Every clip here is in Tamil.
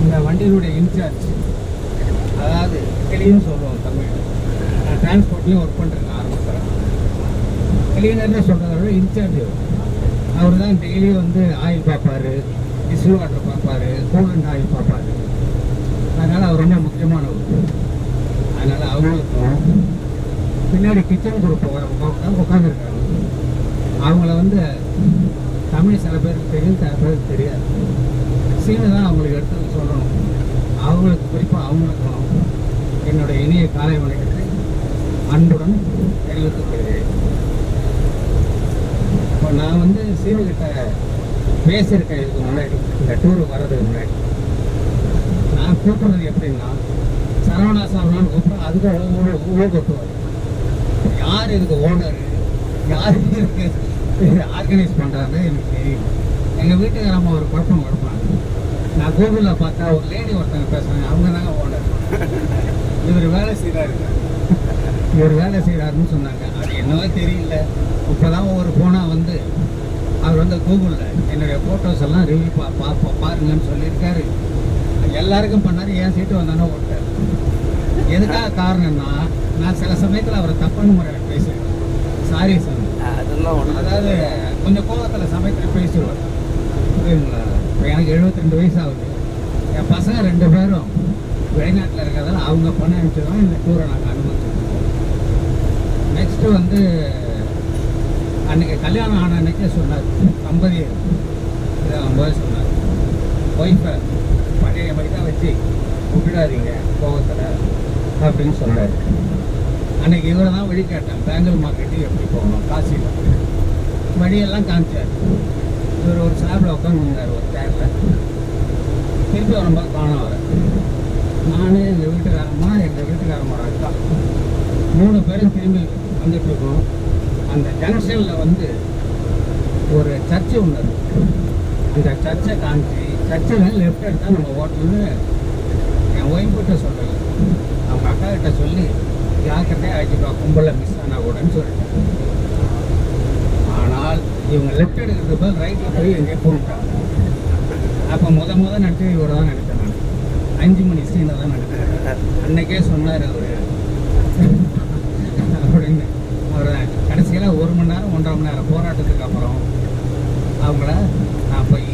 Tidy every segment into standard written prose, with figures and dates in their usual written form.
அந்த வண்டியினுடைய இன்சார்ஜ், அதாவது கிளீன்னு சொல்லுவோம் தமிழ். நான் டிரான்ஸ்போர்ட்லேயும் ஒர்க் பண்ணுறேன் ஆரம்பத்தில். கிளீனர்னு சொல்கிறத விட இன்சார்ஜ் அவர் தான். டெய்லியும் வந்து ஆயில் பார்ப்பார், டிஸ்டில் வாட்டர் பார்ப்பார், கூலண்ட் ஆயில் பார்ப்பார். அதனால் அவர் ரொம்ப முக்கியமானவர். அதனால் அவங்களுக்கும் பின்னாடி கிச்சன் குரூப் உட்காந்துருக்காங்க. அவங்கள வந்து தமிழ் சில பேருக்கு தெரியும், சில பேருக்கு தெரியாது. சீனை தான் அவங்களுக்கு எடுத்து சொல்லணும். அவங்களுக்கு குறிப்பாக அவங்களுக்கும் என்னுடைய இனிய காலை வணக்கத்தை அன்புடன் தெரிவித்துக் கொள்கிறேன். இப்போ நான் வந்து சீனுக்கிட்ட பேசியிருக்கேன் இதுக்கு முன்னாடி, இந்த டூரு வர்றதுக்கு முன்னாடி. நான் கூப்பிட்றது எப்படின்னா, சரவணா சரவணான்னு கூப்பிட்றேன். அதுக்கு ஊழ கொட்டுவார். யார் இதுக்கு ஓனர், யார் இதுக்கு ஆர்கனைஸ் பண்ணுறாங்க எனக்கு தெரியும். எங்கள் வீட்டுக்கு நம்ம ஒரு குழப்பம் கொடுப்பாங்க. நான் கூகுளில் பார்த்தா ஒரு லேடி ஒருத்தங்க பேசுகிறாங்க, அவங்க தாங்க ஓனர். இவர் வேலை செய்கிறாரு, இவர் வேலை செய்கிறாருன்னு சொன்னாங்க. அது என்னவோ தெரியல. இப்போ தான் ஒரு ஃபோனாக வந்து அவர் வந்து கூகுளில் என்னுடைய ஃபோட்டோஸ் எல்லாம் ரிவ்யூ பாருங்கன்னு சொல்லியிருக்காரு. எல்லாருக்கும் பண்ணார். என் சீட்டு வந்தானே ஓட்டார். எதுக்காக காரணம்னா, நான் சில சமயத்தில் அவரை தப்பான முறையில் பேசுவேன். சாரி சார், அதாவது கொஞ்சம் கோபத்தில் சமயத்தில் பேசிடுவார். புரியுங்களா? இப்போ எனக்கு 72 வயசு ஆகுது. என் பசங்க 2 பேரும் வெளிநாட்டில் இருக்கிறதால அவங்க பண்ண அனுப்பிச்சு தான் இந்த டூரை நாங்கள் அனுபவிச்சிருக்கோம். நெக்ஸ்ட்டு வந்து அன்றைக்கி கல்யாணம் ஆன அன்றைக்கே சொன்னார், தம்பதி போது சொன்னார், ஒய்ஃபை பழைய மாதிரி தான் வச்சு விட்டுடாதீங்க கோபத்தில் அப்படின்னு சொன்னார். அன்றைக்கி இவரை தான் வழி கேட்டேன், பேங்கல் மார்க்கெட்டுக்கு எப்படி போகணும், காசியில் வழியெல்லாம் காமிச்சார். இவர் ஒரு ஸ்லாபில் உட்காந்துருந்தார் ஒரு சேரில். திருப்பி வரும்போது காணோம் வர. நான் எங்கள் வீட்டுக்காரம்மா அக்கா 3 பேரும் திரும்பி வந்துட்டு இருக்கோம். அந்த ஜங்ஷனில் வந்து ஒரு சர்ச்சு ஒன்று இருக்குது. அந்த சர்ச்சை காமிச்சு, சர்ச்சில் லெஃப்ட் எடுத்தால் நம்ம ஓட்டணும்னு என் ஒய்ஃப்கிட்ட சொல்லலை, அவங்க அக்கா கிட்ட சொல்லி ஜாக்கிரதையாக அழைச்சிப்பா, கும்பலில் மிஸ் ஆனால் கூடன்னு சொல்லிட்டேன். ஆனால் இவங்க லெஃப்ட் எடுக்கிறது போது ரைட்டில் போய் எங்கேயோ போட்டாங்க. அப்போ முத நடிச்சது இவரை தான் நடித்தேன். நான் 5 மணி சீனில் தான் நடித்தேன். அன்னைக்கே சொன்னார் அவர் அப்படின்னு. அவர் கடைசியில் 1 மணி நேரம் 1.5 மணி நேரம் போராட்டத்துக்கு அப்புறம் அவங்கள நான் போய்,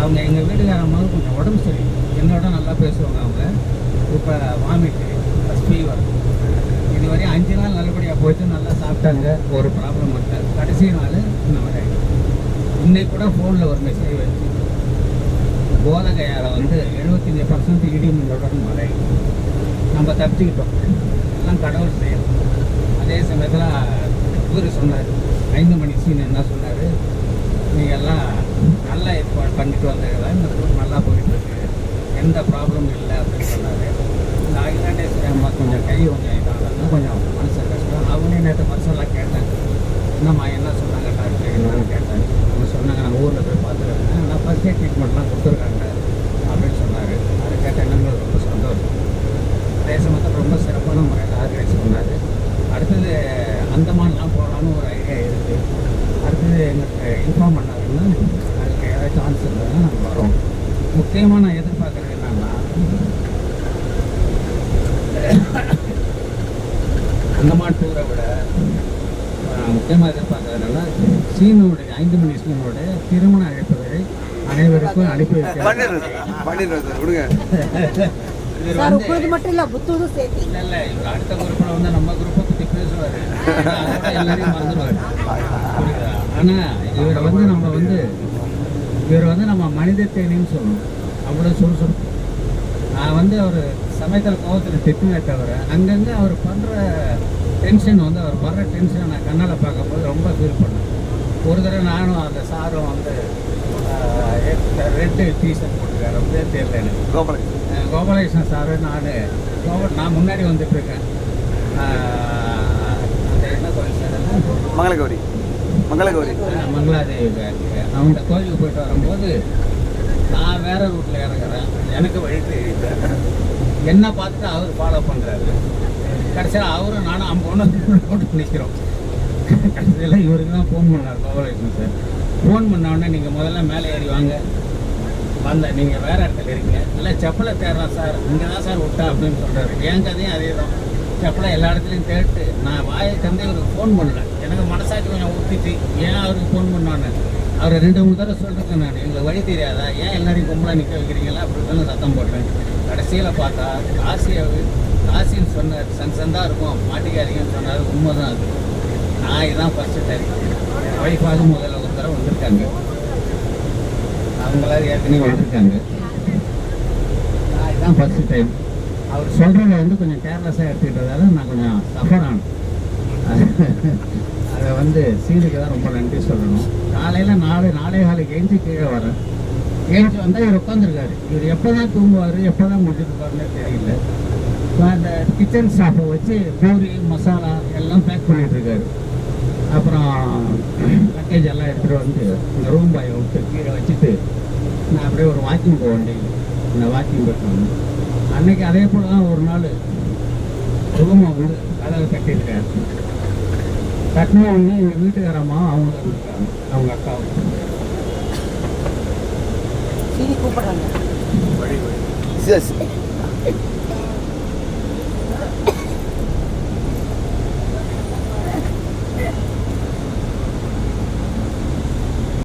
அவங்க எங்கள் வீட்டுக்காரம்மாவுக்கு கொஞ்சம் உடம்பு சரி, என்னோட நல்லா பேசுவாங்க. அவங்க இப்போ வாமிட்டு ப்ளஸ் ஃபீவர். இதுவரையும் 5 நாள் நல்லபடியாக போயிட்டு நல்லா சாப்பிட்டாங்க, ஒரு ப்ராப்ளம் இருக்காது. கடைசி நாள் இந்த மாதிரி இன்னைக்கு கூட ஃபோனில் ஒரு மெசேஜ் வச்சு, போதகையால் வந்து 75% இடிமின்னலுடன் மழை, நம்ம தப்பிச்சுக்கிட்டோம், எல்லாம் கடவுள் செய்யும். அதே சமயத்தில் இவர் சொன்னார், 5 மணி சீன் என்ன சொன்னார், நீங்கள் எல்லாம் நல்லா ஏற்பாடு பண்ணிட்டு வந்தீங்களா, இந்த டூர் நல்லா போயிட்டுருக்கு, எந்த ப்ராப்ளமும் இல்லை அப்படின்னு சொன்னார். இந்த அகிலாண்டேஸ்வரி அம்மா கொஞ்சம் கை கொஞ்சம் இதாகனா கொஞ்சம் மனசு கஷ்டம். அவனே நேற்று மனசெல்லாம் கேட்டேன், என்னம்மா என்ன சொன்னாங்க டாக்டர் என்னன்னு கேட்டேன். அவங்க சொன்னாங்க, நான் ஊரில் போய் பார்த்துருக்கேன், நான் ஃபஸ்ட் எய்ட் ட்ரீட்மெண்ட்லாம் கொடுத்துருக்காங்க அப்படின்னு சொன்னார். அதை கேட்டேன், என்னங்க ரொம்ப சந்தோஷம். அதே சமயத்தில் ரொம்ப சிறப்பான முறையில் ஆர்கனைஸ் பண்ணார். அடுத்தது அந்தமான்லாம் போகலான்னு ஒரு ஐடியா இருக்குது. அடுத்தது எங்களுக்கு இன்ஃபார்ம் பண்ணாருன்னா அதுக்கு ஏதாவது சான்ஸ் இருந்ததுன்னா நாங்கள் வரோம். முக்கியமாக நான் எதிர்பார்க்குறது என்னன்னா, அந்தமான் டூரை விட முக்கியமாக எதிர்பார்க்கறதுனால சீனுடைய 5 மணி சீனுடைய திருமண அழைப்புகளை அனைவருக்கும் அனுப்பி வைக்க மட்டும் இல்லை, புத்தூரும் சேர்த்து இல்லை இவர் அடுத்த குரூப்பில் வந்து நம்ம குரூப்பை பற்றி பேசுவார், எல்லாரையும் மறந்துடுவார். ஆனால் இவர் வந்து நம்ம மனித தேனின்னு சொல்லணும். அவ்வளோ சுறுசுறுப்பு. நான் வந்து அவர் சமயத்தில் கோவத்தில் திட்டுவே தவிர அங்கங்கே அவர் பண்ணுற டென்ஷன் வந்து, அவர் வர்ற டென்ஷனை நான் கண்ணால் பார்க்கும்போது ரொம்ப ஃபீல் பண்ணேன். ஒரு தடவை நானும் அந்த சாரும் வந்து ரெட்டு டிஷர்ட் போட்டுருக்காரு, அப்படியே தெரியல எனக்கு. கோபாலகிருஷ்ணன் சாரு நான் முன்னாடி வந்துட்டுருக்கேன். அந்த என்ன கோயில் சார், மங்களாதேவி அவங்க கோயிலுக்கு போயிட்டு வரும்போது நான் வேற ரூட்டில் இறங்குறேன், எனக்கு வழி தெரியல. என்ன பார்த்துட்டு அவர் ஃபாலோ பண்ணுறாரு. கடைசியில் அவரும் நானும் 50 போட்டு நிற்கிறோம். கடைசியில் இவருக்கு தான் ஃபோன் பண்ணார் கோபாலகிருஷ்ணன் சார். ஃபோன் பண்ண உடனே நீங்கள் முதல்ல மேலே ஏறி வாங்க, வந்தேன், நீங்கள் வேறு இடத்துல இருக்கீங்க, இல்லை செப்பலை தேடுறான் சார், இங்கே தான் சார் விட்டா அப்படின்னு சொல்கிறாரு. என் கதையும் அதே தான். செப்பலை எல்லா இடத்துலையும் தேடிட்டு நான் வாயை தந்து இவருக்கு ஃபோன் பண்ணல. எனக்கு மனசாட்சி கொஞ்சம் ஊற்றிச்சு, ஏன் அவருக்கு ஃபோன் பண்ணான்னு. அவரை 2-3 தடவை சொல்லிருக்கேன் நான், எங்களுக்கு வழி தெரியாதா, ஏன் எல்லாரையும் கும்பலாக நிற்க வைக்கிறீங்களா அப்படின்னு சத்தம் போட்டேன். கடைசியில் பார்த்தா காசின்னு சொன்னார், சந்தா இருக்கும் மாட்டிக்காதீங்கன்னு சொன்னார். உண்மை தான் அது. நான் இதுதான் ஃபஸ்ட்டு டைம். என் ஒய்ஃபாக முதல்ல ஒரு தடவை வந்திருக்காங்க, அவங்களாம் ஏற்கனவே வந்திருக்காங்க. நான் இதுதான் ஃபஸ்ட்டு டைம். அவர் சொல்கிறத வந்து கொஞ்சம் கேர்லெஸ்ஸாக எடுத்துக்கிட்டதால நான் கொஞ்சம் சஃபர் ஆனேன். அதை வந்து சீனுக்கு தான் ரொம்ப நன்றி சொல்லணும். காலையில் 4:45 எழுந்து கீழே வரேன். எழுந்து வந்தால் இவர் உட்காந்துருக்காரு. இவர் எப்போ தான் தூங்குவார், எப்போ தான் முடிஞ்சிருப்பாருன்னு தெரியல. இப்போ அந்த கிச்சன் ஸ்டாஃபை வச்சு பூரி மசாலா எல்லாம் பேக் பண்ணிகிட்ருக்காரு. அப்புறம் பேக்கேஜ் எல்லாம் எடுத்துகிட்டு வந்து இந்த ரூம் பாயை விட்டு கீழே வச்சுட்டு நான் அப்படியே ஒரு வாக்கிங் போக வேண்டிய இந்த வாக்கிங் போயிட்டு அன்னைக்கு அதே போல் தான் ஒரு நாள் ரூமை வந்து கதவை கட்டியிருக்காரு. கட்டின உடனே எங்கள் வீட்டுக்காரம்மா அவங்க இருக்காங்க, அவங்க அக்காவும் சீனி கூப்பிடுறாங்க. சரி